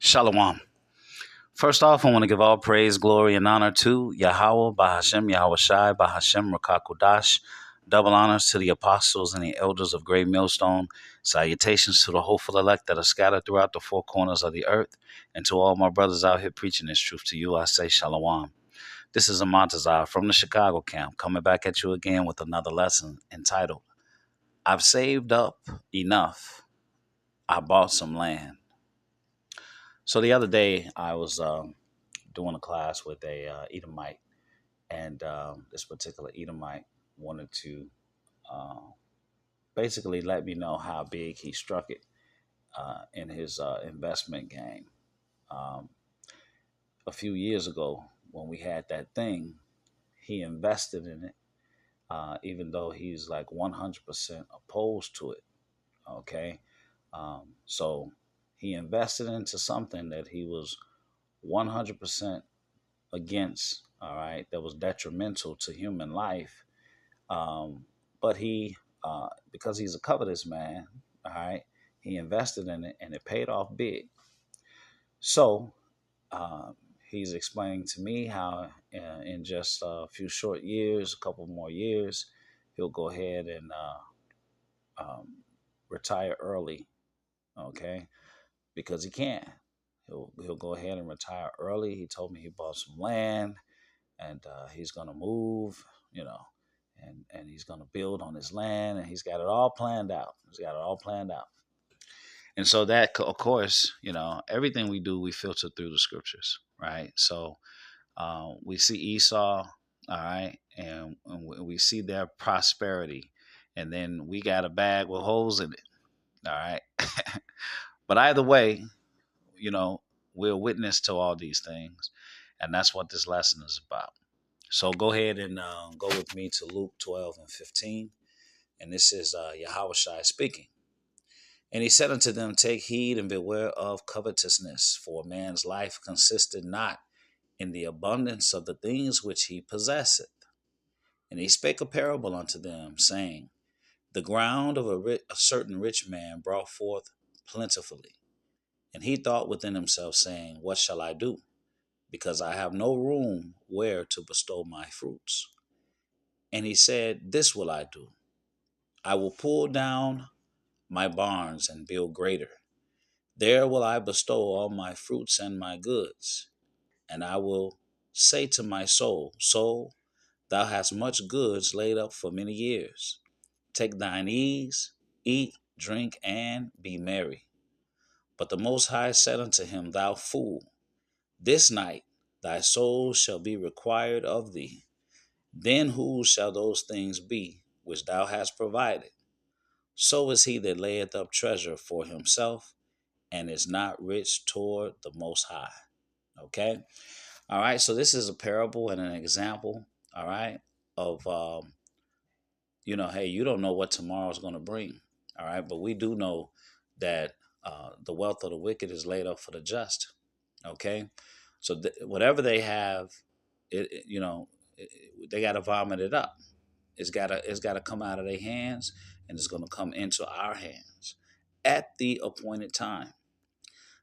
Shalom. First off, I want to give all praise, glory, and honor to Yahweh, Bahashem, Yahweh Shai, Bahashem, Rakakudash. Double honors to the apostles and the elders of Great Millstone. Salutations to the hopeful elect that are scattered throughout the four corners of the earth. And to all my brothers out here preaching this truth to you, I say Shalom. This is Amantazar from the Chicago camp, coming back at you again with another lesson entitled, I've saved up enough. I bought some land. So the other day, I was doing a class with a Edomite, and this particular Edomite wanted to uh, basically let me know how big he struck it in his investment game. Um, a few years ago, when we had that thing, he invested in it, even though he's like 100% opposed to it. Okay, so he invested into something that he was 100% against, all right, that was detrimental to human life. But he, because he's a covetous man, all right, he invested in it and it paid off big. So uh, he's explaining to me how in just a few short years, a couple more years, he'll go ahead and um, retire early, okay, because he can. He'll go ahead and retire early. He told me he bought some land and he's going to move, you know, and he's going to build on his land, and he's got it all planned out. He's got it all planned out. And so that, of course, everything we do, we filter through the scriptures, right? So we see Esau, all right, and we see their prosperity, and then we got a bag with holes in it, all right. But either way, you know, we're witness to all these things, and that's what this lesson is about. So go ahead and go with me to Luke 12 and 15. And this is Yahweh Shai speaking. And he said unto them, Take heed and beware of covetousness, for a man's life consisted not in the abundance of the things which he possesseth. And he spake a parable unto them, saying, The ground of a certain rich man brought forth plentifully. And he thought within himself, saying, What shall I do? Because I have no room where to bestow my fruits. And he said, This will I do. I will pull down my barns and build greater. There will I bestow all my fruits and my goods. And I will say to my soul, Soul, thou hast much goods laid up for many years. Take thine ease, eat, drink, and be merry. But the Most High said unto him, Thou fool, this night thy soul shall be required of thee. Then whose shall those things be which thou hast provided? So is he that layeth up treasure for himself and is not rich toward the Most High. Okay? All right, so this is a parable and an example, all right, of, hey, you don't know what tomorrow is going to bring, all right, but we do know that the wealth of the wicked is laid up for the just, okay? So whatever they have, they got to vomit it up. It's got to come out of their hands, and it's going to come into our hands at the appointed time.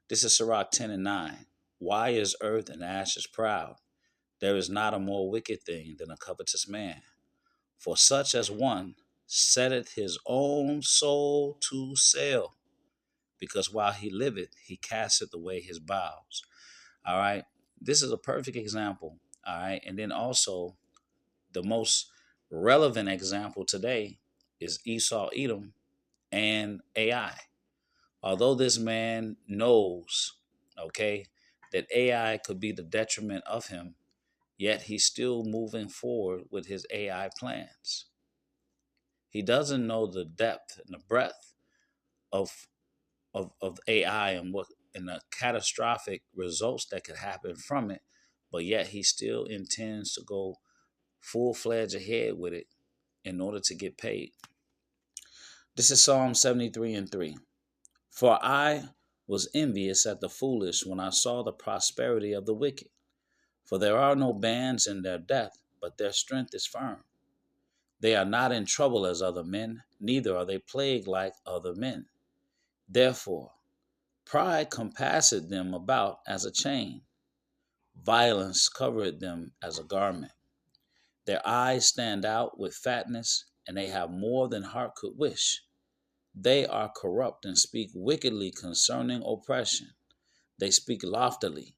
This is Sirach 10 and 9. Why is earth and ashes proud? There is not a more wicked thing than a covetous man. For such as one setteth his own soul to sale, because while he liveth, he casteth away his bowels. All right. This is a perfect example. All right. And then also, the most relevant example today is Esau, Edom, and AI. Although this man knows, okay, that AI could be the detriment of him, yet he's still moving forward with his AI plans. He doesn't know the depth and the breadth of of AI and the catastrophic results that could happen from it, but yet he still intends to go full-fledged ahead with it in order to get paid. This is Psalm 73 and 3. For I was envious at the foolish when I saw the prosperity of the wicked. For there are no bands in their death, but their strength is firm. They are not in trouble as other men, neither are they plagued like other men. Therefore, Pride compasseth them about as a chain. Violence covereth them as a garment. Their eyes stand out with fatness, and they have more than heart could wish. They are corrupt and speak wickedly concerning oppression. They speak loftily.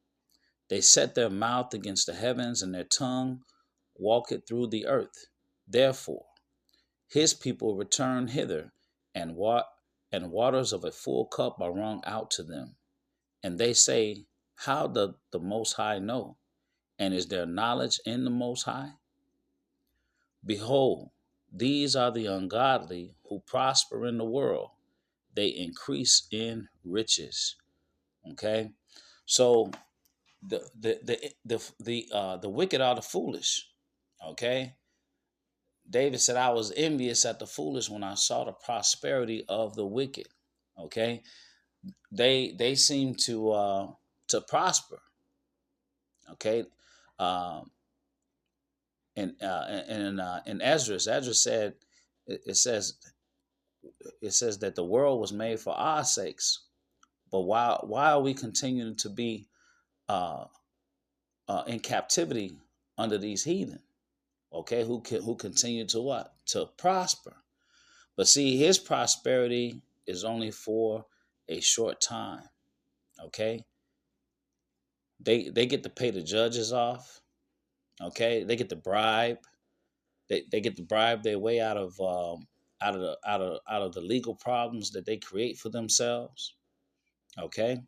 They set their mouth against the heavens, and their tongue walketh through the earth. Therefore, his people return hither, and waters of a full cup are wrung out to them. And they say, how doth the Most High know? And is there knowledge in the Most High? Behold, these are the ungodly who prosper in the world. They increase in riches. Okay, so the wicked are the foolish. Okay, David said, "I was envious at the foolish when I saw the prosperity of the wicked." Okay, they seem to prosper. Okay, um, in Ezra said it says that the world was made for our sakes. But why are we continuing to be uh, in captivity under these heathen? Okay, who continue to what, to prosper? But see, his prosperity is only for a short time. Okay, they get to pay the judges off. Okay, they get to bribe. They get to bribe their way out of the legal problems that they create for themselves. Okay,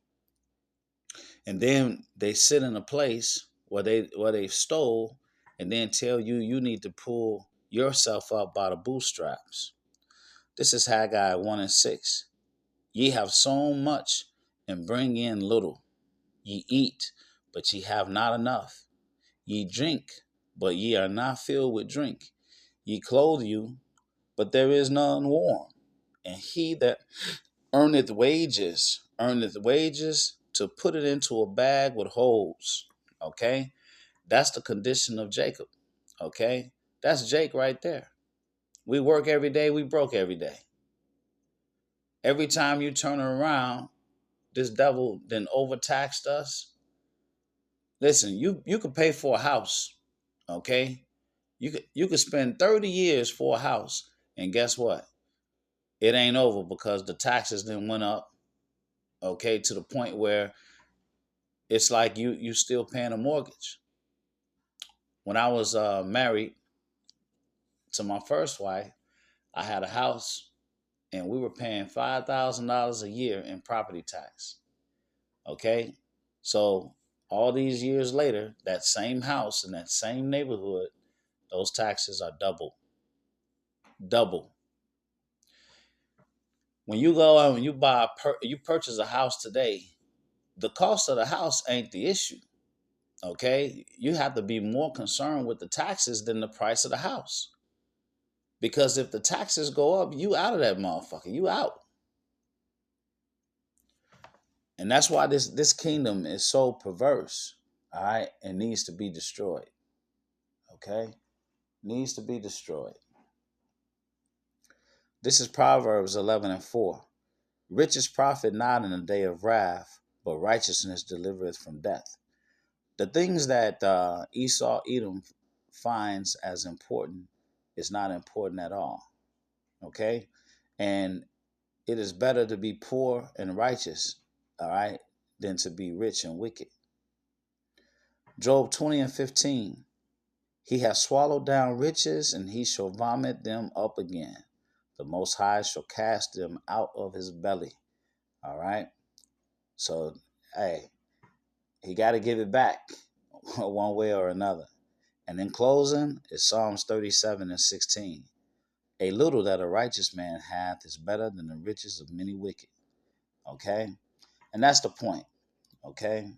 and then they sit in a place where they stole, and then tell you you need to pull yourself up by the bootstraps. This is Haggai 1:6. Ye have sown much and bring in little. Ye eat, but ye have not enough. Ye drink, but ye are not filled with drink. Ye clothe you, but there is none warm. And he that earneth wages to put it into a bag with holes. Okay, that's the condition of Jacob. Okay, that's Jake right there. We work every day, we broke every day. Every time you turn around, this devil then overtaxed us. Listen, you could pay for a house. Okay, you could spend 30 years for a house, and guess what? It ain't over because the taxes then went up. Okay, to the point where it's like you still paying a mortgage. When I was married to my first wife, I had a house, and we were paying $5,000 a year in property tax. Okay, so all these years later, that same house in that same neighborhood, those taxes are double. When you go out and you purchase a house today, the cost of the house ain't the issue. Okay, you have to be more concerned with the taxes than the price of the house. Because if the taxes go up, you out of that motherfucker. You out. And that's why this kingdom is so perverse. All right, and needs to be destroyed. Okay, needs to be destroyed. This is Proverbs 11:4. Riches profit not in the day of wrath, but righteousness delivereth from death. The things that Esau Edom finds as important is not important at all. Okay, and it is better to be poor and righteous, all right, than to be rich and wicked. Job 20:15. He has swallowed down riches, and he shall vomit them up again. The Most High shall cast them out of his belly. All right. So, hey, he got to give it back one way or another. And in closing is Psalms 37:16. A little that a righteous man hath is better than the riches of many wicked. Okay. And that's the point. Okay.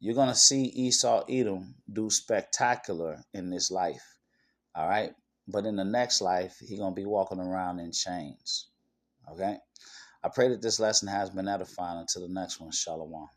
You're going to see Esau Edom do spectacular in this life. All right. But in the next life, he's going to be walking around in chains. Okay. I pray that this lesson has been edifying. Until the next one, Shalom.